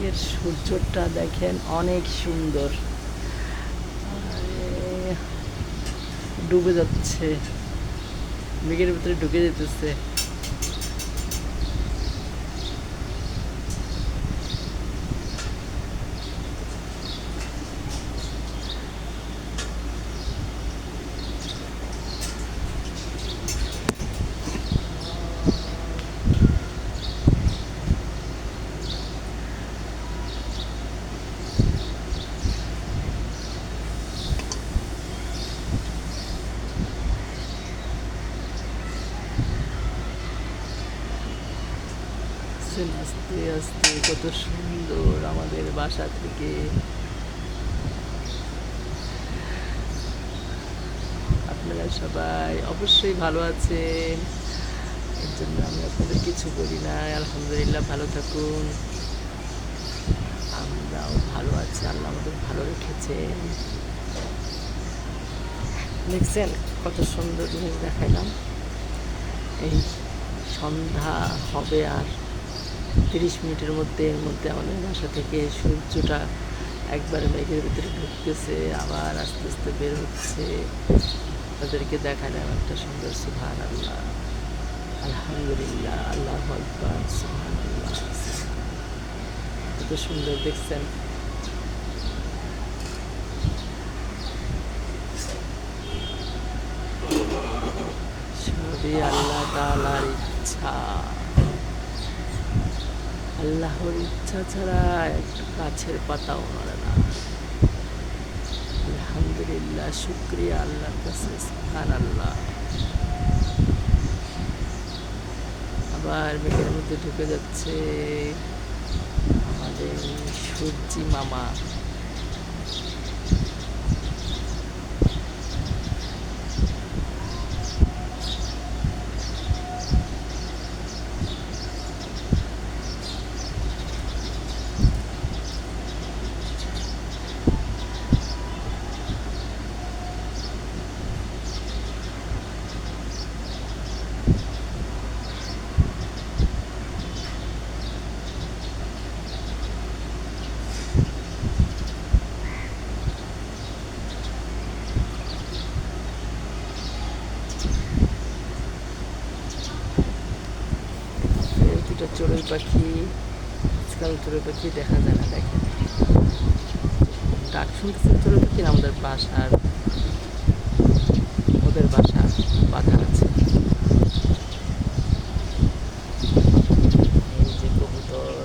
আজকের সূর্যটা দেখেন অনেক সুন্দর, ডুবে যাচ্ছে, মেঘের ভিতরে ঢুকে যেতেছে। আস্তে আস্তে কত সুন্দর আমাদের বাসা থেকে। আপনারা সবাই অবশ্যই ভালো আছেন, এর জন্য আমি আপনাদের কিছু বলি না। আলহামদুলিল্লাহ, ভালো থাকুন। আমরাও ভালো আছি, আল্লাহ আমাদের ভালো রেখেছেন। দেখছেন কত সুন্দর জিনিস দেখাইলাম। এই সন্ধ্যা হবে আর 30 মিনিটের মধ্যে, এর মধ্যে আমাদের বাসা থেকে সূর্যটা একবার মেঘের ভিতরে ঢুকতেছে, আবার আস্তে আস্তে বের হচ্ছে। তাদেরকে দেখালাম একটা সুন্দর সুবহানাল্লাহ, আলহামদুলিল্লাহ, আল্লাহু আকবার, সুবহানাল্লাহ। কত সুন্দর দেখছেন। সবই আল্লাহ তাআলার ইচ্ছা। আল্লাহর ইচ্ছা ছাড়া একটু গাছের পাতাও নড়ে না। আলহামদুলিল্লাহ, শুকরিয়া আল্লাহর কাছে, সুবহানাল্লাহ। আবার মেঘের মধ্যে ঢুকে যাচ্ছে আমাদের সূর্যি মামা। দুটো চড়ুই পাখি, আজকাল চড়ুই পাখি দেখা যায় না। দেখেন ডাক শুনতেছেন চড়ুই পাখির, আমাদের বাসার, ওদের বাসা বাঁধা আছে। এই যে কবুতর,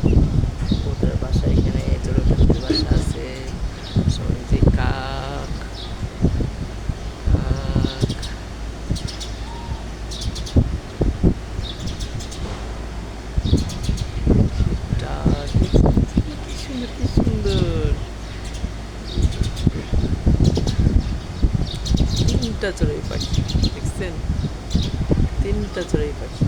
ওদের বাসা এখানে, চড়ুই পাখির বাসা আছে। ওই যে কাক, কি সুন্দর, কি সুন্দর। তিনটা চড়ুই পাখি দেখছেন, তিনটা চড়ুই পাখি।